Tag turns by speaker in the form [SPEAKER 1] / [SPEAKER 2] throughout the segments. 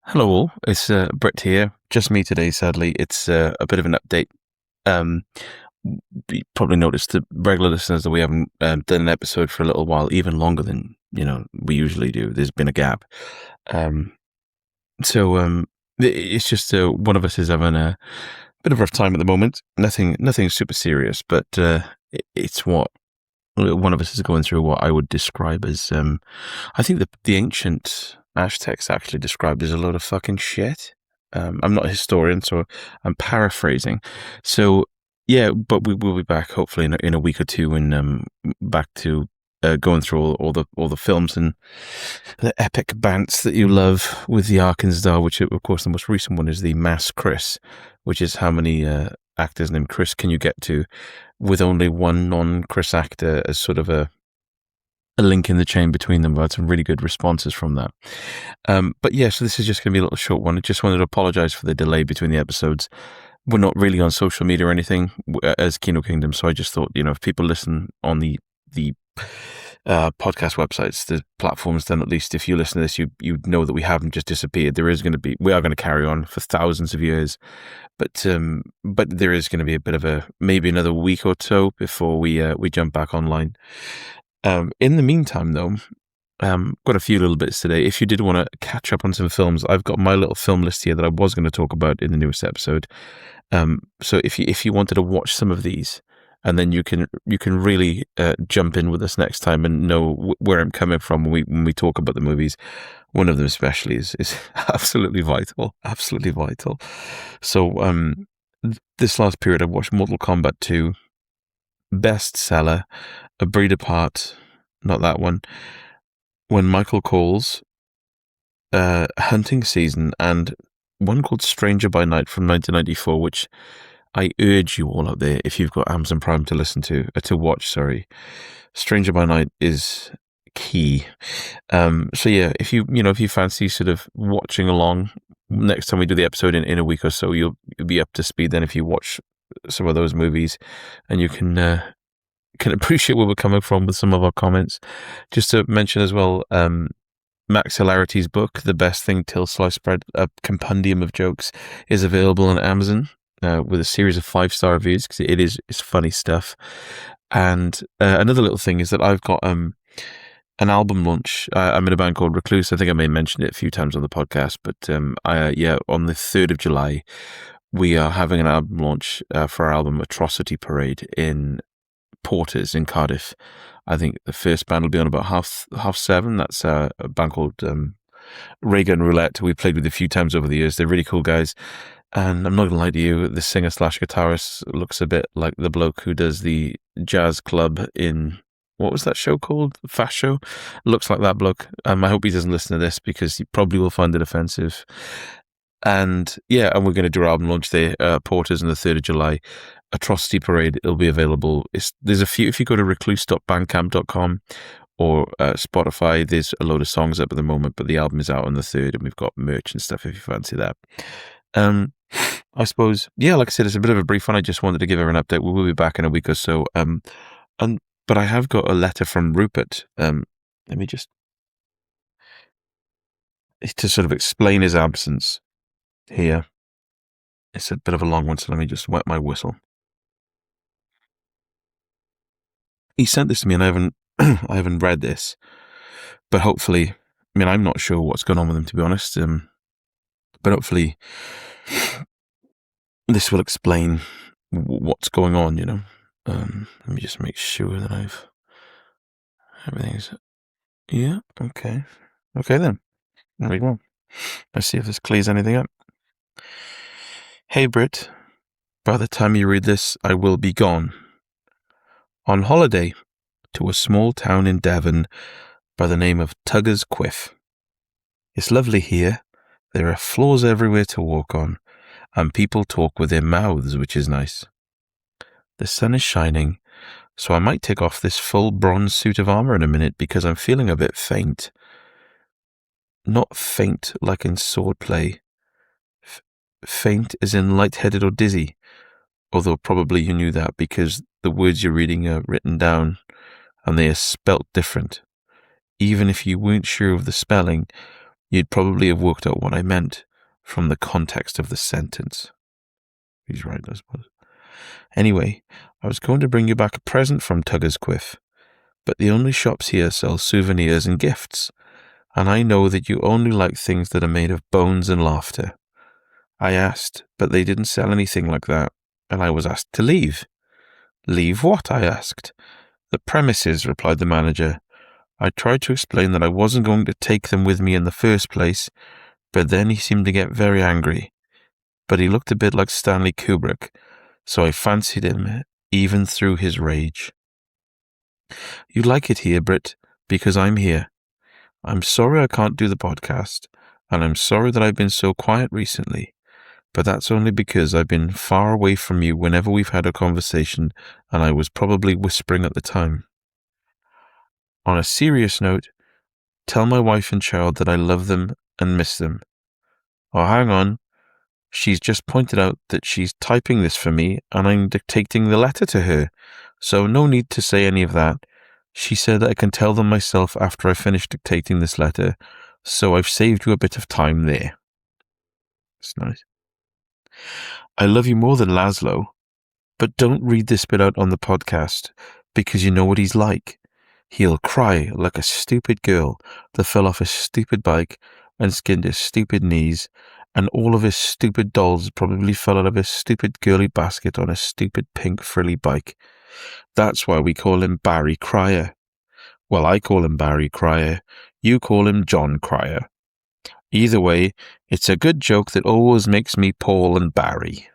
[SPEAKER 1] Hello all, it's Britt here. Just me today, sadly. It's a bit of an update. Um, you probably noticed, the regular listeners, that we haven't done an episode for a little while, even longer than we usually do. There's been a gap. Um, so it's just one of us is having a bit of a rough time at the moment. Nothing super serious, but it's what one of us is going through what I would describe as, I think the ancient Aztecs actually described as a load of fucking shit. I'm not a historian, so I'm paraphrasing. So yeah, but we will be back hopefully in a week or two, and back to going through all the films and the epic bants that you love with the Arkansas, which of course the most recent one is the Mass Chris, which is how many actors named Chris can you get to with only one non-Chris actor as sort of a link in the chain between them. We had some really good responses from that. But yeah, so this is just going to be a little short one. I just wanted to apologize for the delay between the episodes. We're not really on social media or anything as Kino Kingdom, so I just thought, if people listen on the podcast websites, the platforms, then at least if you listen to this, you know that we haven't just disappeared. We are going to carry on for thousands of years, but there is going to be a bit of maybe another week or so before we jump back online. In the meantime, though, got a few little bits today. If you did want to catch up on some films, I've got my little film list here that I was going to talk about in the newest episode. So if you wanted to watch some of these, and then you can really jump in with us next time and know where I'm coming from when we talk about the movies. One of them especially is absolutely vital, absolutely vital. So this last period, I watched Mortal Kombat 2, Bestseller, A Breed Apart, not that one, When Michael Calls, Hunting Season, and one called Stranger by Night from 1994, which I urge you all out there, if you've got Amazon Prime to watch, sorry. Stranger by Night is key. So yeah, if you fancy sort of watching along next time we do the episode in a week or so, you'll be up to speed then if you watch some of those movies, and you can appreciate where we're coming from with some of our comments. Just to mention as well, Max Hilarity's book, The Best Thing Till Sliced Bread, a compendium of jokes, is available on Amazon with a series of 5-star reviews, because it's funny stuff. And another little thing is that I've got an album launch. I'm in a band called Recluse. I think I may have mentioned it a few times on the podcast, but on the 3rd of July, we are having an album launch for our album Atrocity Parade in Porters in Cardiff. I think the first band will be on about half 7. That's a band called Reagan Roulette. We've played with a few times over the years. They're really cool guys. And I'm not going to lie to you, the singer/guitarist looks a bit like the bloke who does the jazz club in, what was that show called? Fast Show? Looks like that bloke. I hope he doesn't listen to this, because he probably will find it offensive. And yeah, and we're going to do our album launch there, Porters, on the 3rd of July. Atrocity Parade, it'll be available. There's a few, if you go to recluse.bandcamp.com or Spotify, there's a load of songs up at the moment, but the album is out on the 3rd, and we've got merch and stuff if you fancy that. I suppose, yeah, like I said, it's a bit of a brief one. I just wanted to give her an update. We will be back in a week or so. But I have got a letter from Rupert. Let me just, to sort of explain his absence here. It's a bit of a long one, so let me just wet my whistle. He sent this to me, and I haven't I haven't read this, but hopefully, I mean, I'm not sure what's going on with him, to be honest. But hopefully, this will explain what's going on. Let me just make sure that everything's, yeah, okay then. There we go. Let's see if this clears anything up. Hey Britt, by the time you read this, I will be gone. On holiday to a small town in Devon by the name of Tugger's Quiff. It's lovely here. There are floors everywhere to walk on, and people talk with their mouths, which is nice. The sun is shining, so I might take off this full bronze suit of armor in a minute, because I'm feeling a bit faint. Not faint like in swordplay. Faint as in lightheaded or dizzy, although probably you knew that because the words you're reading are written down and they are spelt different. Even if you weren't sure of the spelling, you'd probably have worked out what I meant from the context of the sentence. He's right, I suppose. Anyway, I was going to bring you back a present from Tugger's Quiff, but the only shops here sell souvenirs and gifts, and I know that you only like things that are made of bones and laughter. I asked, but they didn't sell anything like that, and I was asked to leave. Leave what? I asked. The premises, replied the manager. I tried to explain that I wasn't going to take them with me in the first place, but then he seemed to get very angry. But he looked a bit like Stanley Kubrick, so I fancied him even through his rage. You like it here, Britt, because I'm here. I'm sorry I can't do the podcast, and I'm sorry that I've been so quiet recently, but that's only because I've been far away from you whenever we've had a conversation, and I was probably whispering at the time. On a serious note, tell my wife and child that I love them and miss them. Oh, hang on. She's just pointed out that she's typing this for me and I'm dictating the letter to her, so no need to say any of that. She said that I can tell them myself after I finish dictating this letter, so I've saved you a bit of time there. It's nice. I love you more than Laszlo, but don't read this bit out on the podcast, because you know what he's like. He'll cry like a stupid girl that fell off a stupid bike and skinned his stupid knees, and all of his stupid dolls probably fell out of his stupid girly basket on a stupid pink frilly bike. That's why we call him Barry Cryer. Well, I call him Barry Cryer. You call him John Cryer. Either way, it's a good joke that always makes me Paul and Barry.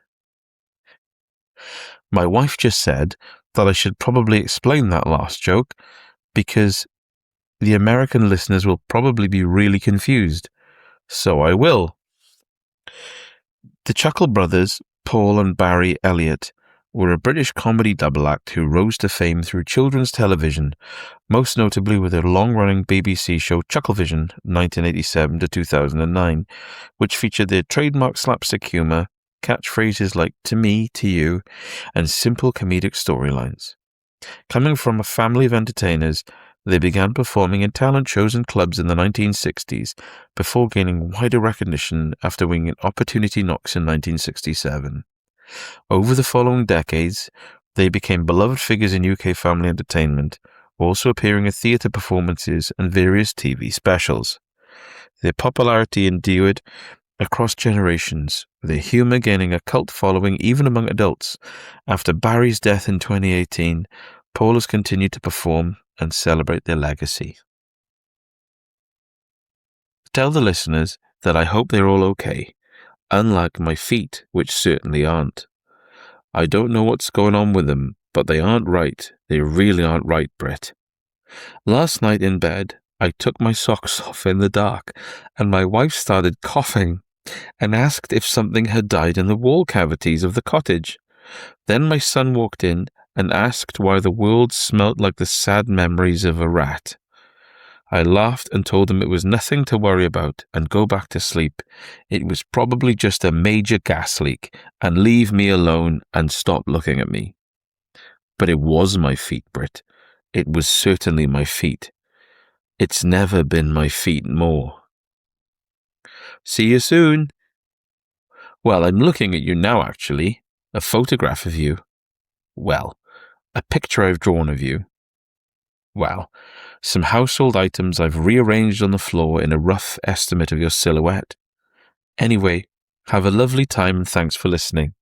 [SPEAKER 1] My wife just said that I should probably explain that last joke, because the American listeners will probably be really confused. So I will. The Chuckle Brothers, Paul and Barry Elliott, were a British comedy double act who rose to fame through children's television, most notably with their long-running BBC show Chucklevision, 1987 to 2009, which featured their trademark slapstick humour, catchphrases like "to me, to you," and simple comedic storylines. Coming from a family of entertainers, they began performing in talent shows and clubs in the 1960s before gaining wider recognition after winning Opportunity Knocks in 1967. Over the following decades, they became beloved figures in UK family entertainment, also appearing in theatre performances and various TV specials. Their popularity endured across generations, with their humour gaining a cult following even among adults. After Barry's death in 2018, Paul has continued to perform and celebrate their legacy. Tell the listeners that I hope they're all okay, unlike my feet, which certainly aren't. I don't know what's going on with them, but they aren't right. They really aren't right, Britt. Last night in bed, I took my socks off in the dark, and my wife started coughing and asked if something had died in the wall cavities of the cottage. Then my son walked in and asked why the world smelt like the sad memories of a rat. I laughed and told him it was nothing to worry about and go back to sleep. It was probably just a major gas leak, and leave me alone and stop looking at me. But it was my feet, Britt. It was certainly my feet. It's never been my feet more. See you soon. Well, I'm looking at you now, actually. A photograph of you. Well, a picture I've drawn of you. Well, some household items I've rearranged on the floor in a rough estimate of your silhouette. Anyway, have a lovely time and thanks for listening.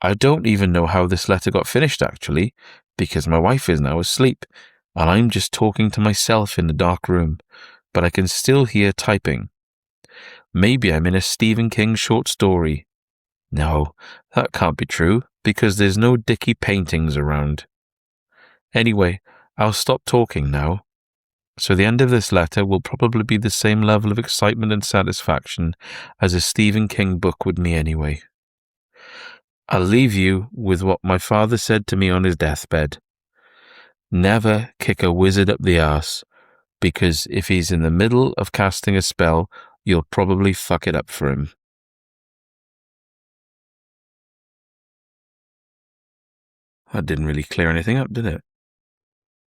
[SPEAKER 1] I don't even know how this letter got finished, actually, because my wife is now asleep, and I'm just talking to myself in the dark room, but I can still hear typing. Maybe I'm in a Stephen King short story. No, that can't be true, because there's no Dicky paintings around. Anyway, I'll stop talking now. So the end of this letter will probably be the same level of excitement and satisfaction as a Stephen King book would me anyway. I'll leave you with what my father said to me on his deathbed. Never kick a wizard up the arse, because if he's in the middle of casting a spell, you'll probably fuck it up for him. That didn't really clear anything up, did it?